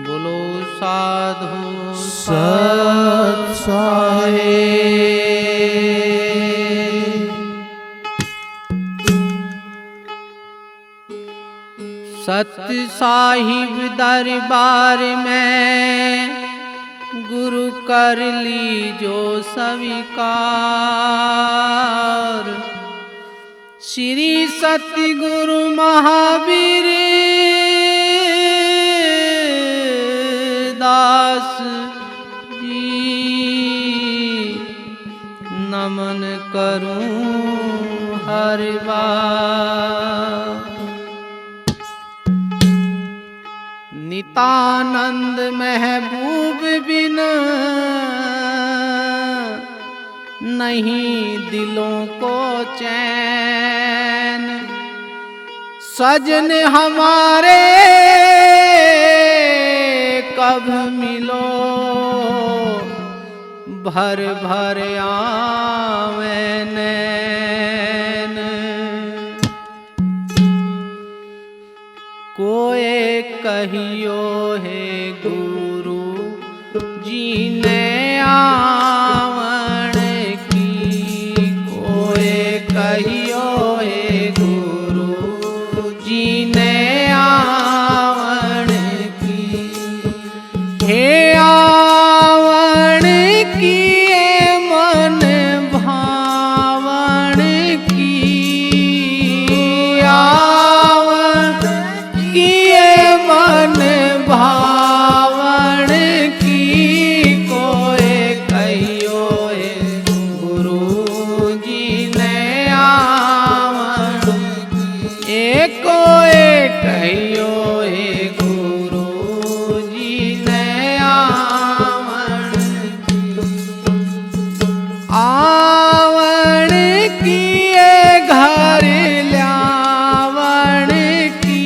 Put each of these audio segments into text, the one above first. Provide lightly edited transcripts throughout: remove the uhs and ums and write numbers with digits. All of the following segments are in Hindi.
बोलो साधु सत साहेब। सत्य साहिब दरबार में गुरु कर लीजो स्वीकार। श्री सत्य गुरु महावीर दास जी नमन करूं हर बार। नितानंद महबूब बिन नहीं दिलों को चैन। सजन हमारे कब मिलो भर भर आवे नैन। कोई कहियो है गुरु जी ने आवण की। कोई कहियो है गुरु जी ने आवण की। हे आवण की मन भावण की। मन भावण की। कोई कहियो है गुरु जी ने आवण की। कोई कहियो है गुरु जी ने आवण की। आवण की घर ल्यावण की।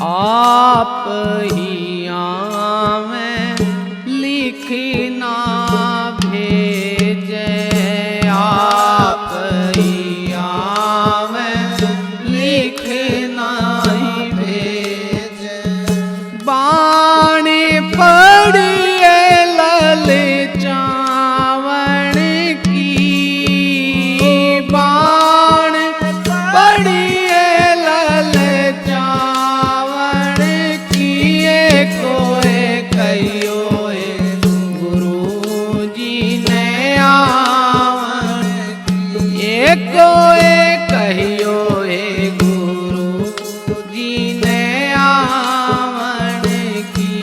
आप ही आवें लिखना भेजे। आप ही आवें लिखना ही भेजे। बाणी पड़िए ललचावण की। बाण पड़िए ललचावण की। कोई कहियो है गुरु जी ने आवण की। कोई कहियो है गुरु जी ने आवण की।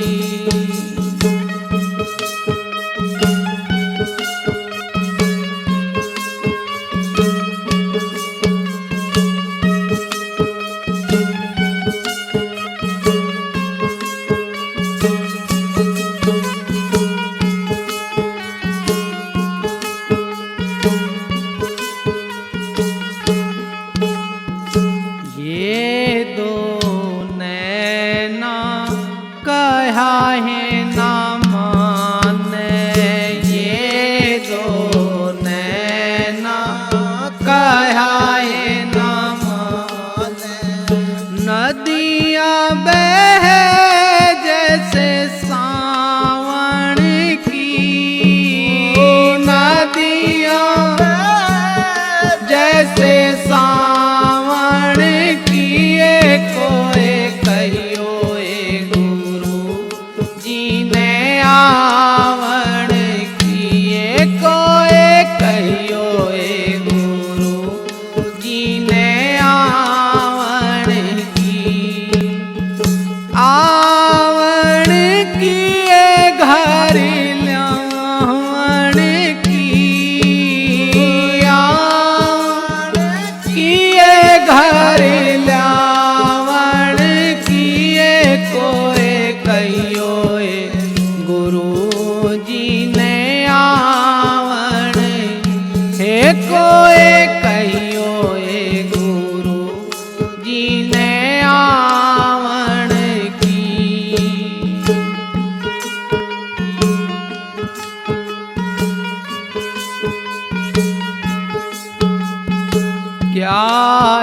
क्या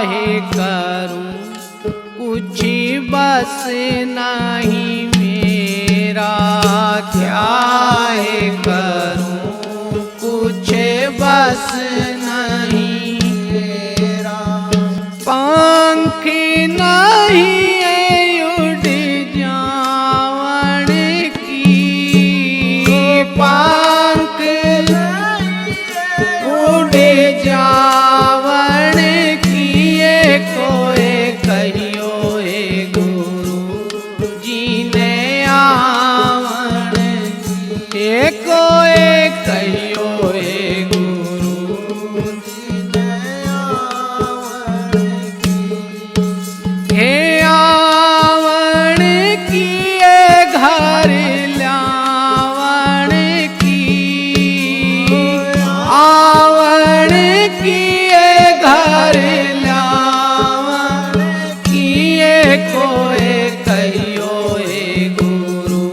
है करूं कुछ बस नहीं मेरा, क्या है करूं कुछ बस नहीं मेरा। पंख नहीं उड़ जावन की, पंख उड़ जावन किए कोई कहियो हे गुरु जी ने आवन, हे कोई कहियो हे गुरु जी ने आवन, हे आवन किए घर ल्यावन की, आवन किए घर ल्यावन किए कोई कहियो हे गुरु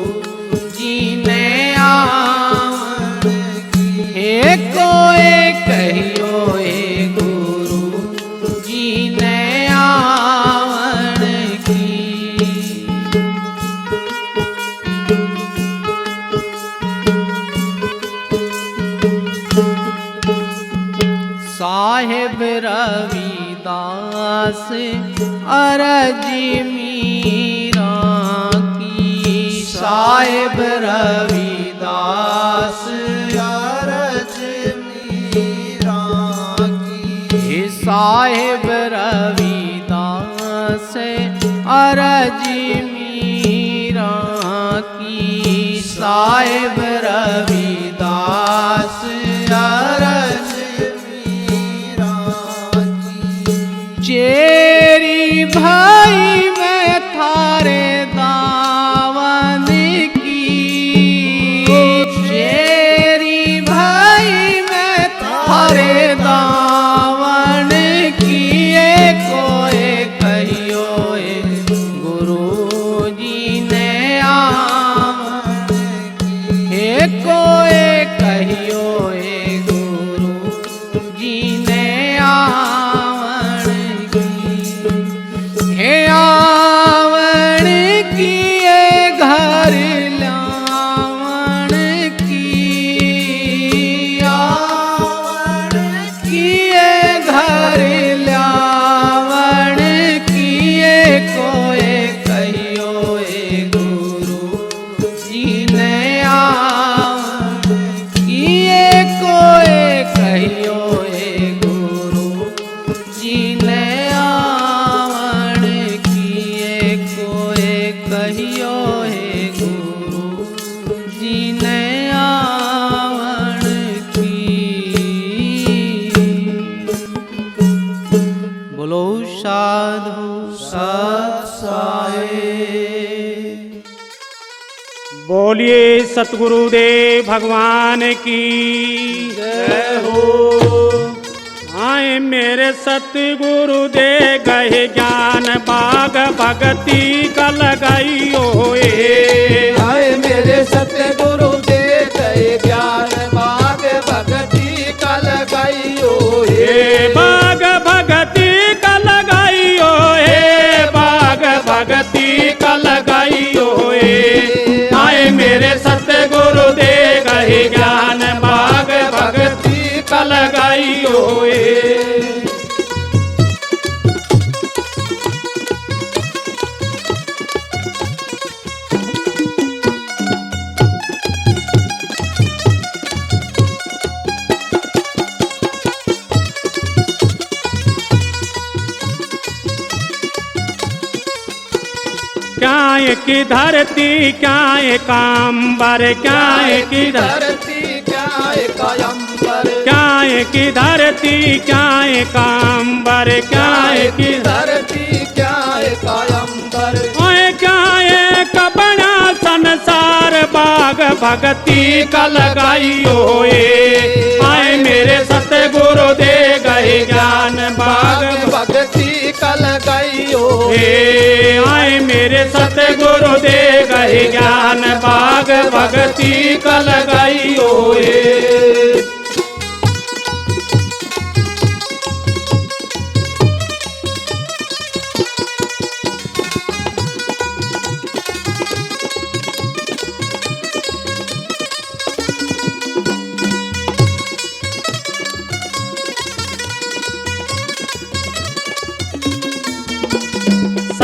जी ने आवन, हे कोई कहियो हे गुरु जी ने आवन की। साहेब रविदास अरज मीरा की, साहेब रविदास अरज मीरा की, हे साहेब रविदास अरज मीरा की, साहेब रविदास अरज चेरी भाई मैं थारे दावन की, चेरी भाई मैं थारे दावन किए कोई कहियो हे गुरु जी ने आवन, हे कोई कहियो हे गुरु जी ने आवन, हे आवन किए घर ल्यावन की, आवन किए घर ल्यावन किए कोई कहियो हे गुरु जी ने आवन, किए कोई कहियो हे गुरु जी ने आवन, किए कोई कहियो हे गुरु जी ने आवन की। बोलो साधु सत साहेब। बोलिए सतगुरुदेव भगवान की जय हो। आए मेरे सतगुरु दे गए ज्ञान बाग भगती का लगाइयो ए, आए मेरे सतगुरु दे गए ज्ञान बाग भगती का लगाइयो ए बाग भगती का लगाइयो ए, बाग भगती का लगाइयो ए। आए मेरे सतगुरु दे गए ज्ञान बाग भगती का लगाइयो ए। क्या की धरती क्या काम्बर, क्या की धरती क्या कायंबर, क्या की धरती क्या काम्बर, क्या की धरती क्या कायंबर, ओए क्या कबड़ा संसार बाग भगती का लगाइयो ए। आए मेरे सतगुरु दे गए ज्ञान बाग भगती का लगाइयो ए। आए मेरे सतगुरु दे गए ज्ञान बाग भगती का लगाइयो ए।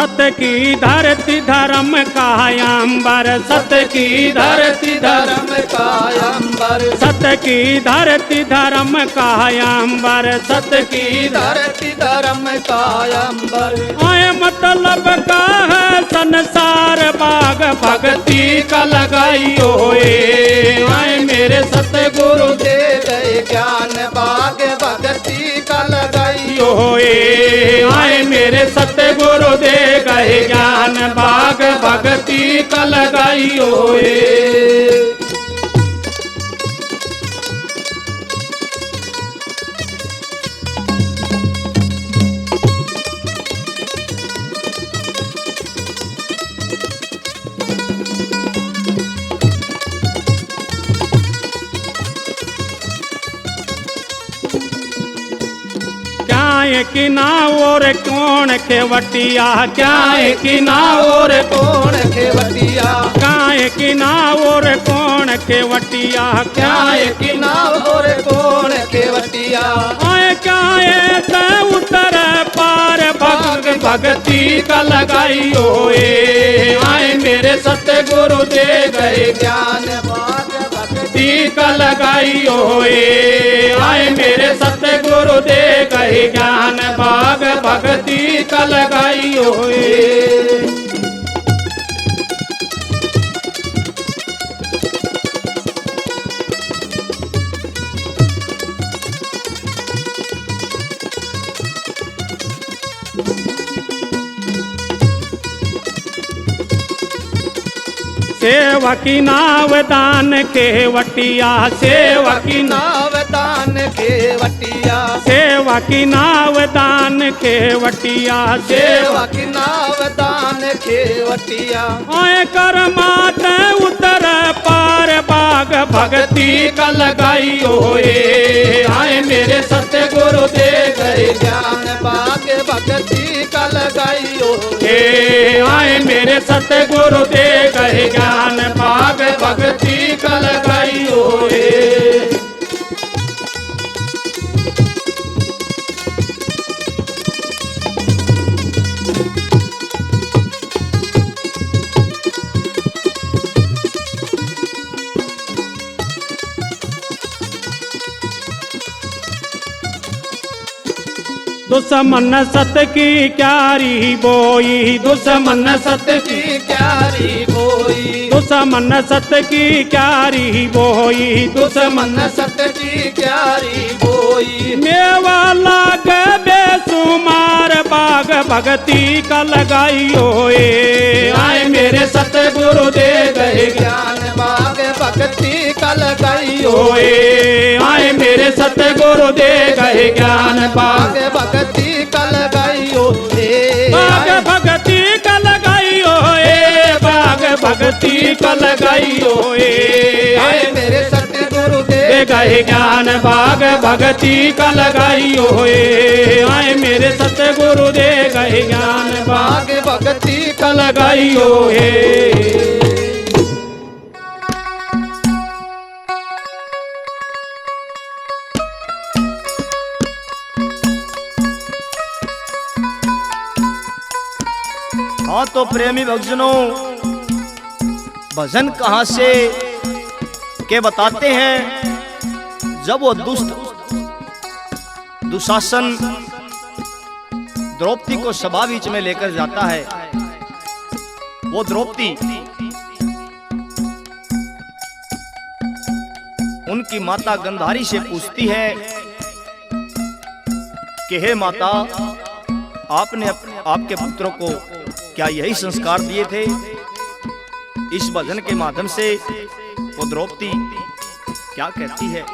सत की धरती धर्म का अंबर, सत की धरती धर्म का अंबर, सत की धरती धर्म का अंबर, सत की धरती धर्म का अंबर। आए मतलब का है संसार बाग भक्ति का लगाइयो आए मेरे सतगुरु दे गए ज्ञान बाग भक्ति का लगाइयो आए मेरे सतगुरु दे गए ज्ञान बाग भक्ति का लगाइयो कि ना और कौन खेवटिया, क्या है कि ना और कौन खेवटिया, काहे कि ना और कौन खेवटिया, क्या है कि ना और कौन खेवटिया। आए क्या है उतर पार भग भक्ति का लगाइयो आए मेरे सतगुरु दे गए ज्ञान बाग भक्ति का लगाइयो आए मेरे सतगुरु दे गए ज्ञान बाग भक्ति का लगाइयो सेवा की नावदान केवटिया, सेवा की नावदान खेवटिया, सेवा की नावदान केवटिया, सेवा की नावदान खेवटिया। आए कर मात उतर पार बाग भक्ति का लगाइयो आए मेरे सतगुरु दे गए ज्ञान बाग भक्ति का लगाइयो आए मेरे सतगुरु दे गए ज्ञान बाग भक्ति का लगाइयो दुश्मन सत की क्यारी बोई, दुश्मन सत की क्यारी बोई, दुश्मन सत की क्यारी बोई, दुश्मन सत की क्यारी बोई। मेवा लाग बेसुमार बाग भक्ति का लगाइयो आए मेरे सतगुरु दे गए ज्ञान बाग भक्ति का लगाइयो आए मेरे सतगुरु दे गए ज्ञान बाग भक्ति का लगाइयो बाग भक्ति का लगाइयो बाग भक्ति का लगाइयो आए मेरे सतगुरु दे गए ज्ञान बाग भक्ति का लगाइयो आए मेरे सतगुरु दे गए ज्ञान बाग भक्ति का लगाइयो हाँ तो प्रेमी भक्तजनों, भजन कहाँ से के बताते हैं। जब वो दुशासन द्रौपदी को सभा बीच में लेकर जाता है, वो द्रौपदी उनकी माता गंधारी से पूछती है कि हे माता, आपने आपके पुत्रों को क्या यही संस्कार दिए थे? इस भजन के माध्यम से वो द्रौपदी क्या कहती है,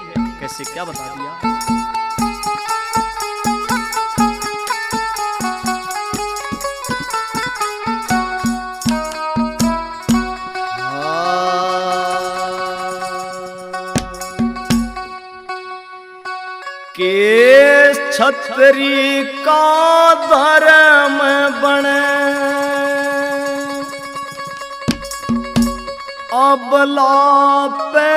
कैसे क्या बता दिया। के छतरी का धर्म बने अबला पे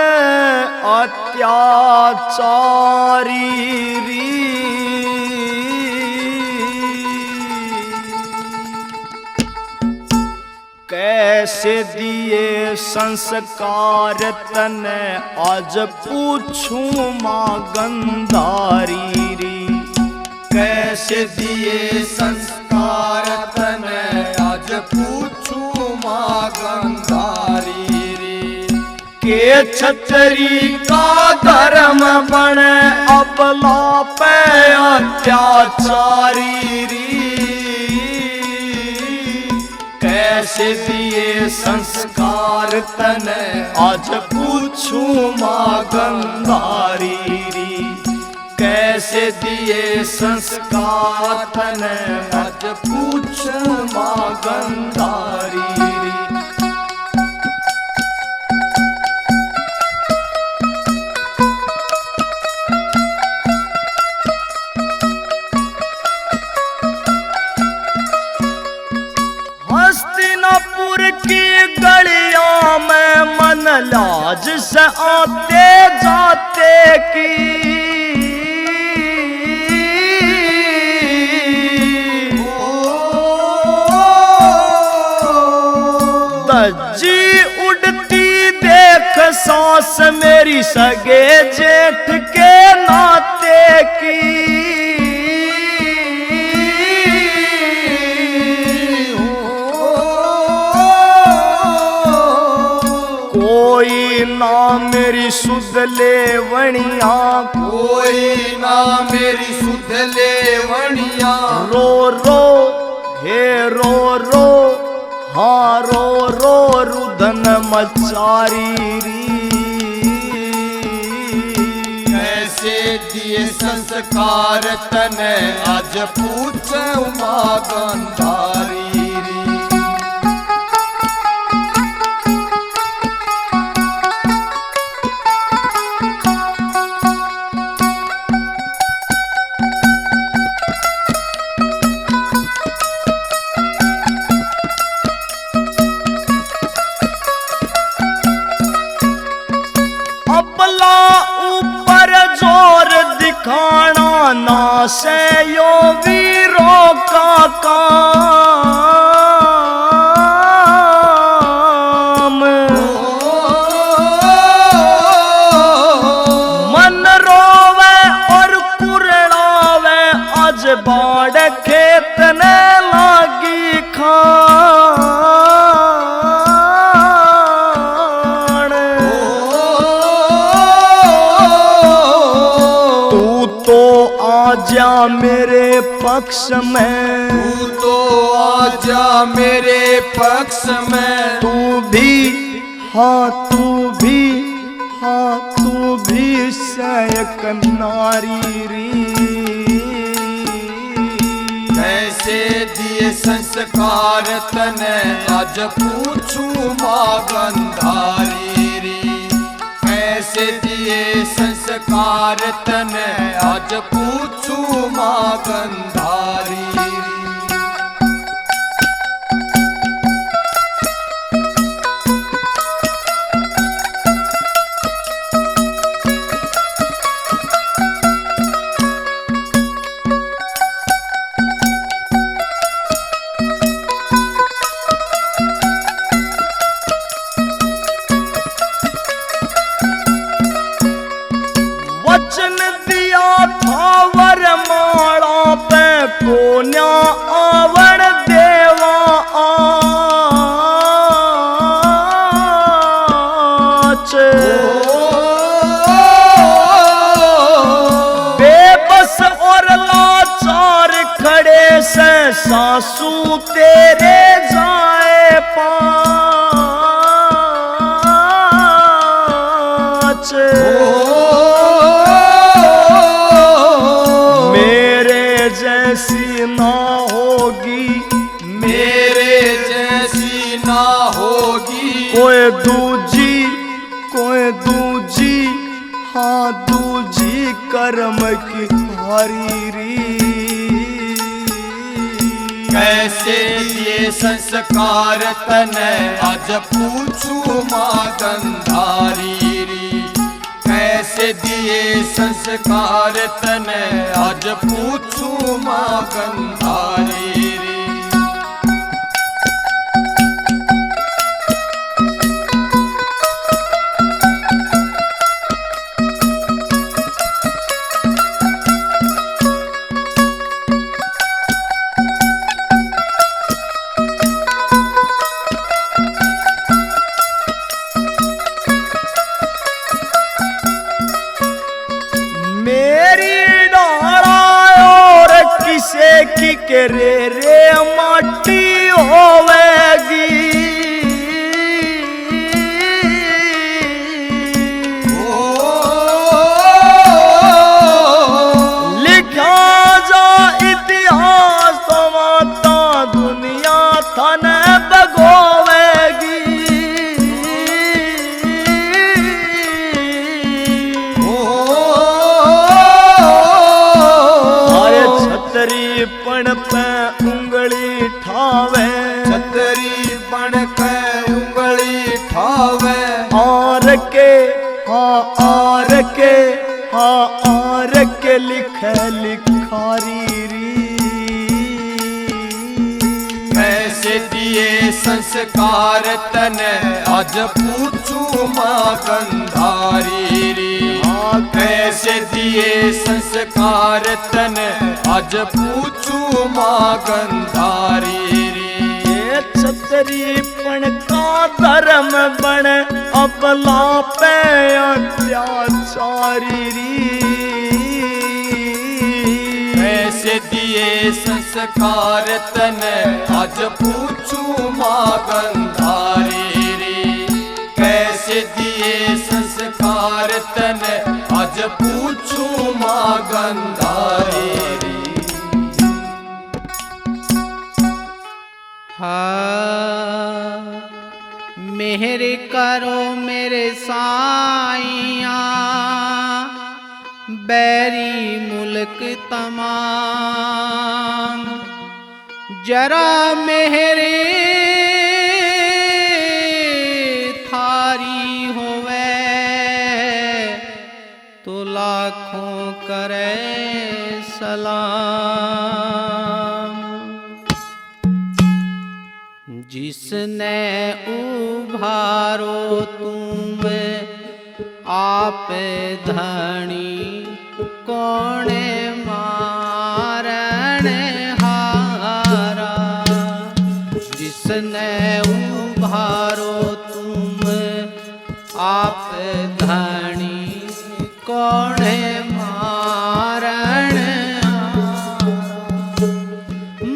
अत्याचारी री। कैसे दिए संस्कार तने आज पूछूं माँ गंधारी री। कैसे दिए संस्कार तने आज पूछूं माँ गंधारी री। के छतरी का धर्म बने अबला पे अत्याचारी री। कैसे दिए संस्कार तने आज पूछूं माँ गंधारी री। कैसे दिए संस्कार तने आज पूछूं माँ गंधारी री। हस्तिनापुर की गलियों में मन लाज से आते जाते की। दज्जी उड़ती देख सांस मेरी सगे जेठ के नाते की। कोई ना मेरी सुध लेवणिया, कोई ना मेरी सुध लेवणिया। रो रो हे रो रो, हाँ रो रो रुदन मचारी री। कैसे दिए संस्कार तने आज पूछूं माँ गंधारी री। अपला ऊपर जोर दिखाना ना से यो वीरों का काम। मन रोवे और कुरड़ावे आज बाढ़ खेत ने लागी खान। तू आजा मेरे पक्ष में, तू तो आजा मेरे पक्ष में। तू भी हाँ तू भी हाँ तू भी सयक नारी री। कैसे दिए संस्कार तने आज पूछूं माँ गंधारी री। कैसे दिए संस्कार तने आज पूछूं माँ गंधारी री। वचन दिया था वरमाला पे कोन्या आवड़ देवा आच। बेबस और लाचार खड़े से सासू तेरे जाए पाँच। मेरे जैसी ना होगी, मेरे जैसी ना होगी। कोई दूजी हाँ दूजी कर्म की हारी री। कैसे दिए संस्कार तने आज पूछूं माँ गंधारी री। कैसे दिए संस्कार तने आज पूछूं माँ गंधारी री। तेरे रे माटी होवेगी। लिखा जा इतिहास तो माता दुनिया थाने बगोवेगी। छतरी पण पे उंगली ठावे, छतरी पण पे उंगली ठावे। आर के आर के लिखे लिखारी री। कैसे दिए संस्कार तने आज पूछू माँ गंधारी री। कैसे दिए संस्कार तने आज पूछू माँ गंधारी री। ये छतरी पण का धर्म बन अपला पे अत्याचारी री। कैसे दिए संस्कार तने आज पूछू माँ गंधारी री। कैसे दिए संस्कार तने आज पूछू माँ गंधारी री। मेहर करो मेरे साईया, बैरी मुल्क तमाम। जरा मेहरे थारी होवे, तो लाखों करे सलाम। जिसने उभारो तुम आप धनी, कौने मारण हारा। जिसने उभारो तुम आप धनी, कौने मारण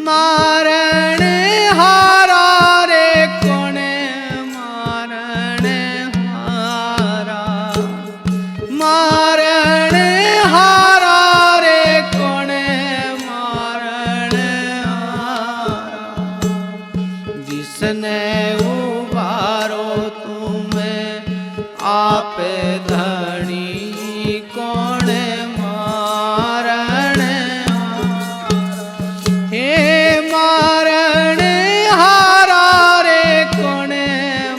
मारण हारा रे। कौने मारण हारा, मारण हारा रे। कौने मारण हारा। जिसने उबारो तुम आप धनी, कौने मारण हे मारण हारा रे। कौने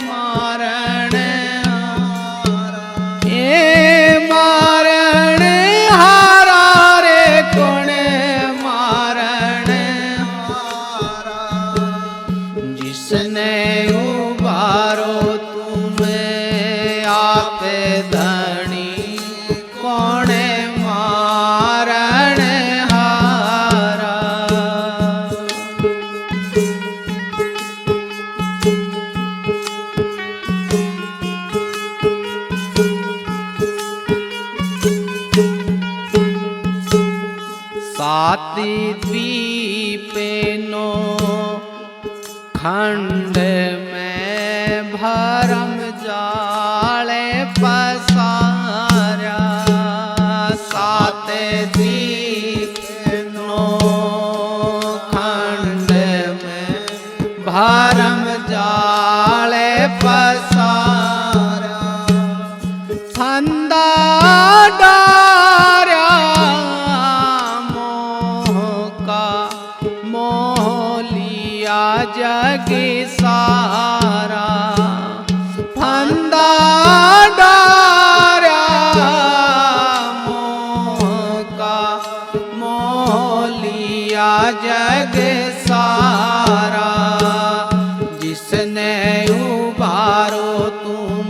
मारण हे मारण हारा रे। कौने मारण जिसने उबारो तुम आप धनी, कौने मारण हारा। सात द्वीप नो खंड में भरम जाले पसारा। सात द्वीप नो खंड में भरम जाले पसारा। फंदा डारा मोह का, मोह लिया जग सारा। फंदा डारा मोह का, मोह लिया जग सारा। जिसने उबारो तुम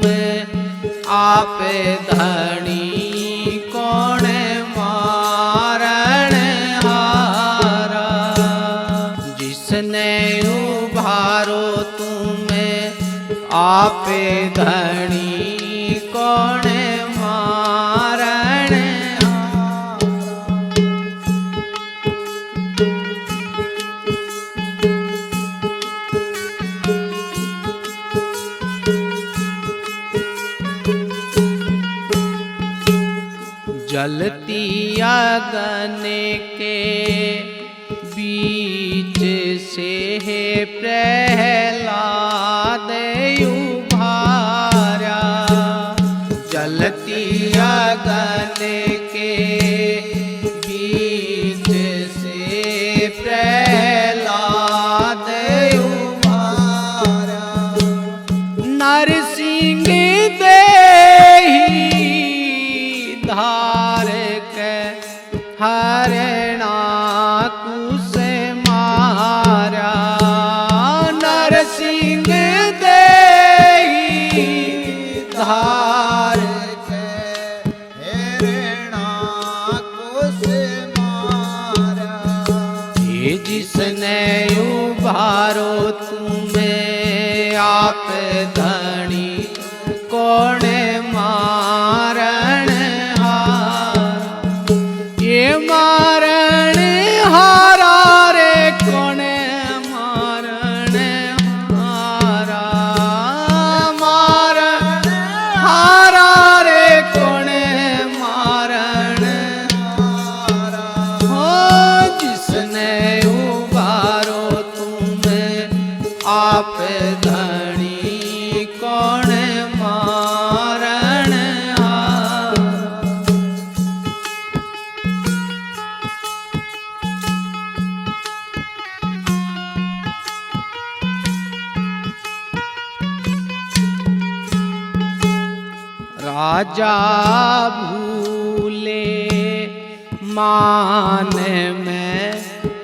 आप धनी, कौने मारण हारा। जिसने उबारो तुम आप धनी, कौने मारण हारा। जलती अगन के बीच से है प्रहलाद उभारा। जलती अगन के बीच से प्रहलाद उभारा। नरसिंह देहि धार के हरणा कुश मारा। नरसिंह देहि धार के हरणा कुश मारा। ये जिसने उभारो तुम्हें आप धनी कौन मारण हार। ये मारण हारा रे कौन मारण हारा। मारण हारा रे कौन मारण हारा। हो जिसने उबारो तुम्हें आप धनी कौन मारण हार। राजा भूले मान में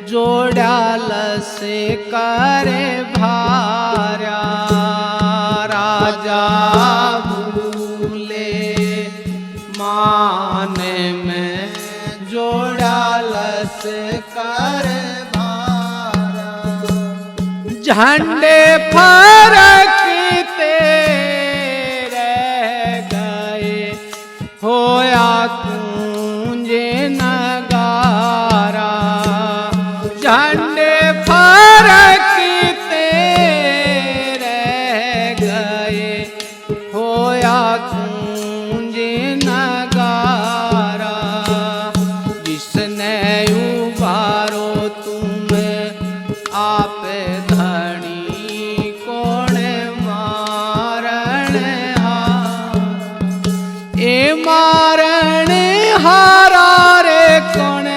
जोड़ाल से करे भारा। राजा भूले मान में जोड़ाल से करे भारा। झंडे फरकते रह गए होया कुंजे नगारा। झंडे फरकते रह गए होया कुंजे नगारा। जिसने उबारो तुम्हें आप धनी कौन मारण हार। ए मारण हारा रे कौन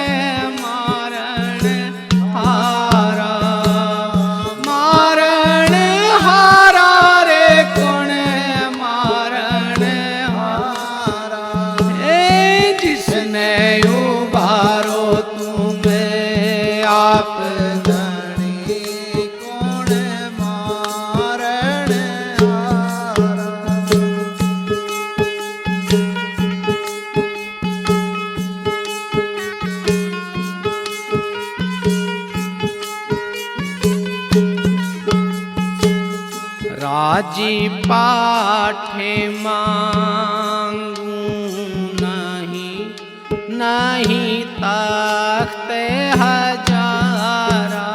मारण हारा। मारण हारा रे कौन मारण हारा। ए जिसने उबारो तुम्हें आप धनी कौन मारण हारा। राजी पाठे मांगू नहीं नहीं तख्त हजारा।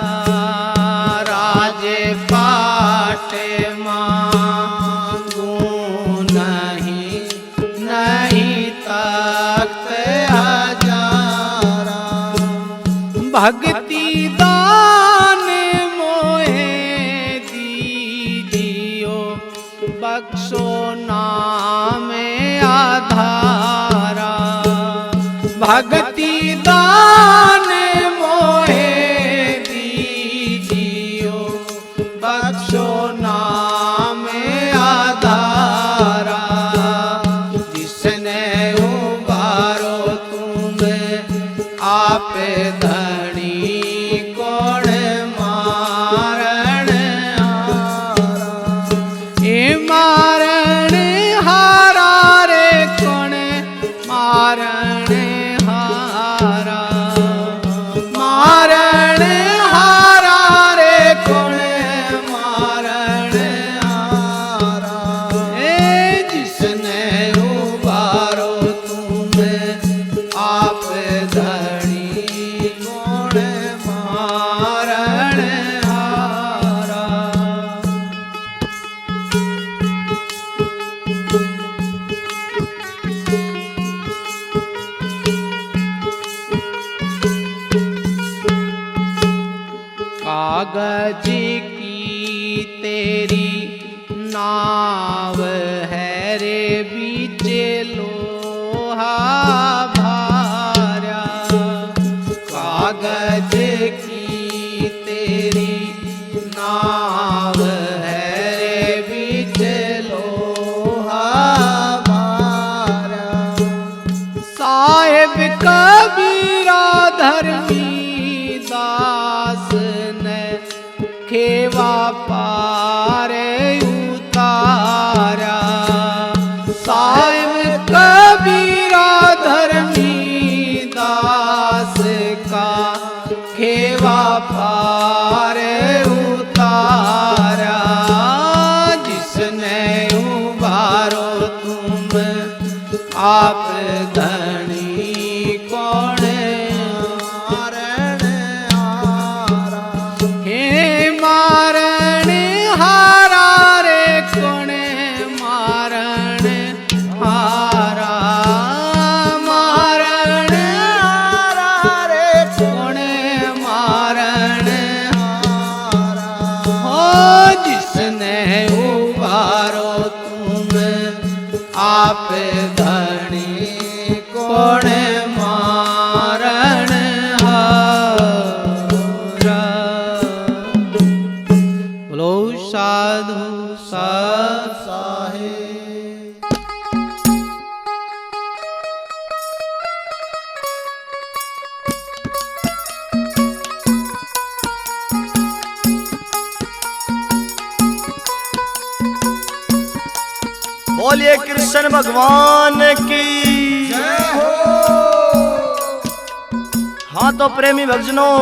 राजे पाठे मांगू नहीं नहीं तख्त हजारा। भक्ति दान मोहे दीजियो बख्शो नाम आधारा। भक्ति दान मोहे दीजियो बख्शो नाम आधारा। जिसने उबारो तुम्हें आप धनी कौन मारण हारा। ए मारण हारा रे कौन मारण हारा। मारण हारा रे कौन मारण हारा। ए जिसने उबारो तुम्हें आप धनी कौन मारण हारा। कागज की तेरी नाव है रे बीचे लोहा भारा। कागज की तेरी नाव है रे बीचे लोहा भारा। साहेब कबीरा धर्मी दास ने खेवा पारे उतारा। साहेब कबीरा धर्मी दास का खेवा पारे उतारा। जिसने उबारो तुम आप धनी कौन मारण हारा। हे मारण हारा रे कौन मारण हारा। मारण हारा रे कौन मारण हारा। हो जिसने उबारो तुम आप धनी कौन मारण हारा। बोलो साधु साध साहेब। बोलिए कृष्ण भगवान की। हाँ तो प्रेमी भक्तों,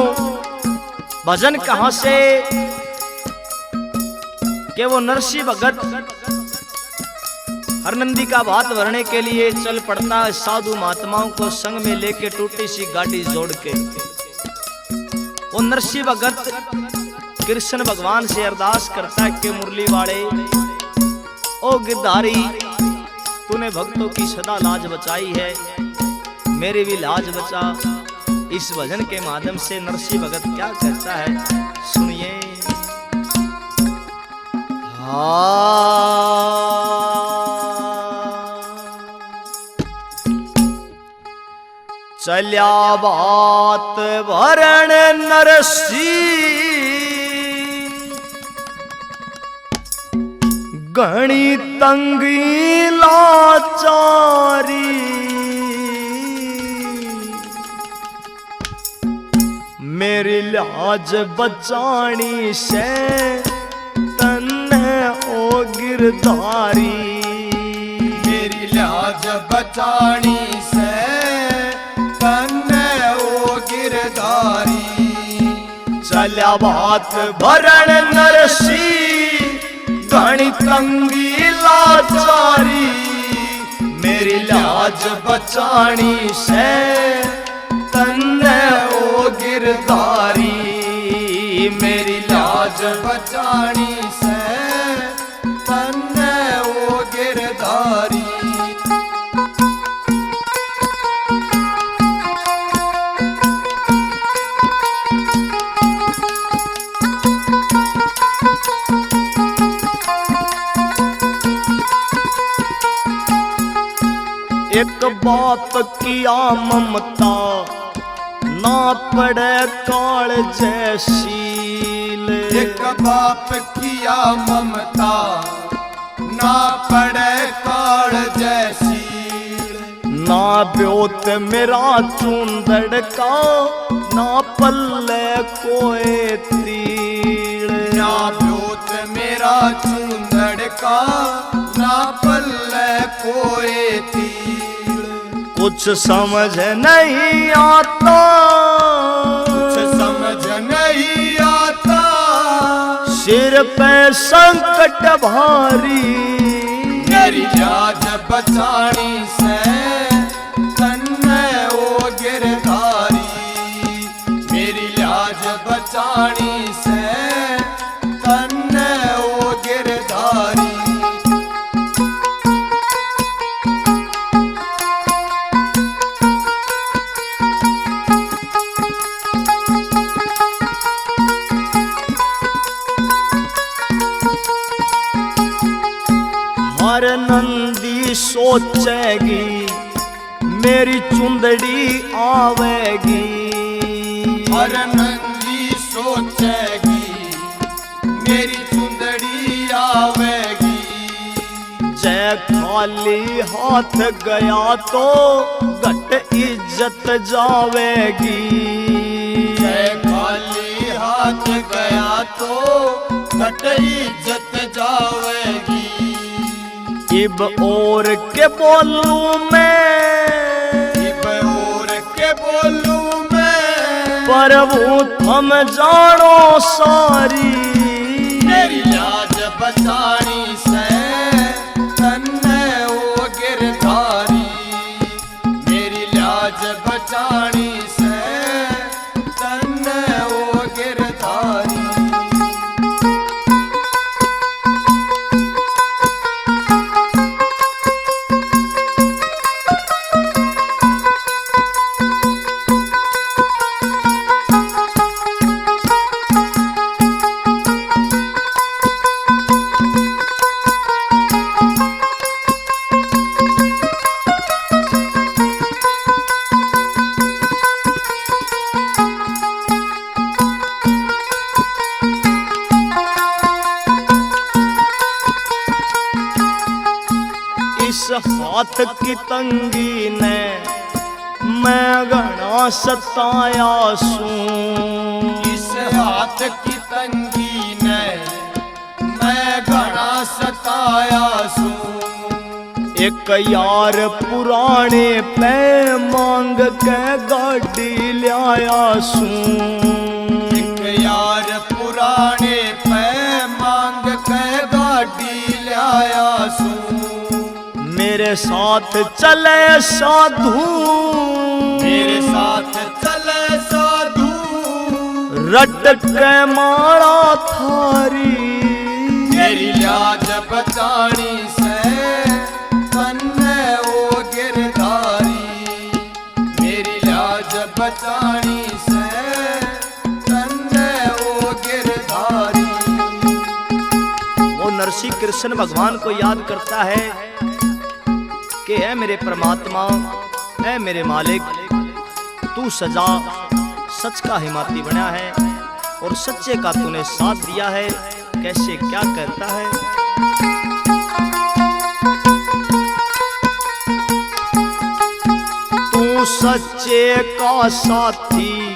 भजन कहां से कि वो नरसिंह भगत हरनंदी का भात भरने के लिए चल पड़ता है साधु महात्माओं को संग में लेके टूटी सी गाड़ी जोड़ के। वो नरसिंह भगत कृष्ण भगवान से अरदास करता है कि मुरली वाले ओ गिरधारी, तूने भक्तों की सदा लाज बचाई है, मेरी भी लाज बचा। इस भजन के माध्यम से नरसिंह भगत क्या कहता है सुनिए। चल्या बात भरण नरसिंह घणी तंगी लाचारी। मेरी लाज बचानी से तन्ने ओ गिरधारी। मेरी लाज बचानी से तन्ने ओ गिरधारी। चल्या बात भरण नरसिंह घणी तंगी लाचारी। मेरी लाज बचानी से तन्ने ओ गिरधारी। मेरी लाज बचानी से तन्ने ओ गिरधारी। एक बाप किया ममता ना पड़े काल जैसील। एक बाप किया ममता ना पड़े काल जैसी। ना ब्योत मेरा चूंदड़ का ना पल्ले कोई तीड़। ना ब्योत मेरा चूंदड़ का ना पल्ले कोई तीड़। कुछ समझ नहीं आता, कुछ समझ नहीं आता। सिर पे संकट भारी। मेरी लाज बचानी से तन्ने ओ गिरधारी। मेरी लाज बचानी से तन्ने ओ गिरधारी। हर नंदी सोचेगी मेरी चुंदड़ी आवेगी। हर नंदी सोचेगी मेरी चुंदड़ी आवेगी। जय खाली हाथ गया तो घट इज्जत जावेगी। जय खाली हाथ गया तो घट इज्जत जावेगी। इब और के बोलूं मैं, इब और के बोलूं मैं, प्रभु थम जानो सारी। मेरी लाज बचानी से तन्ने ओ गिरधारी। मेरी लाज बचानी से तन्ने ओ गिरधारी। इस हाथ की तंगी ने मैं घना सताया सूं। इस हाथ की तंगी ने मैं घना सताया सूं। एक यार पुराने पे मांग के गाड़ी लाया सूं। एक यार पुराने पे मांग के गाड़ी लाया सूं। मेरे साथ चले साधु, मेरे साथ चले साधु, रट के मारा थारी। मेरी लाज बचानी से तन्ने ओ गिरधारी। मेरी लाज बचानी से तन्ने ओ गिरधारी। वो नरसिंह कृष्ण भगवान को याद करता है कि है मेरे परमात्मा, है मेरे मालिक, तू सजा सच का हिमाती बना है और सच्चे का तूने साथ दिया है। कैसे क्या कहता है? तू सच्चे का साथी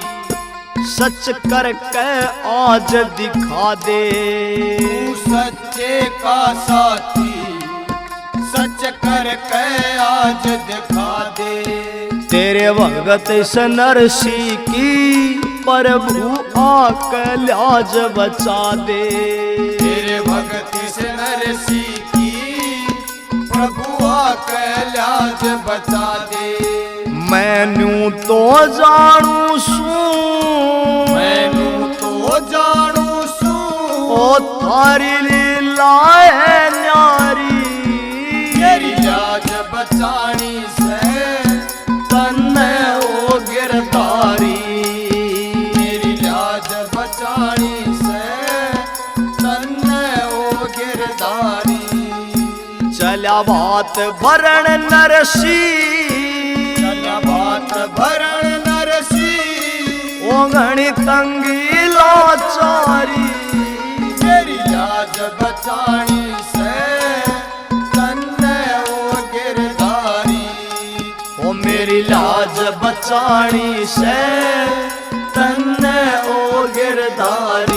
सच करके आज दिखा दे। तू सच्चे का साथी सच करके आज दिखा दे। तेरे भगत इस नरसी की प्रभु आके लाज बचा दे। तेरे भगत इस नरसी की प्रभु आके लाज बचा दे। मैनू तो जानू सू, मैनू तो जानू सू, ओ थारी लीला है न्यारी। मेरी लाज बचानी से तन्ने ओ गिरधारी। मेरी लाज बचानी से तन्ने ओ गिरधारी। चला बात भरण नरसी, चला बात भरण नरसी। ओ घनी तंगी लाचारी। मेरी लाज बचानी से तन्ने ओ गिरधारी। ओ मेरी लाज बचानी से तन्ने ओ गिरधारी।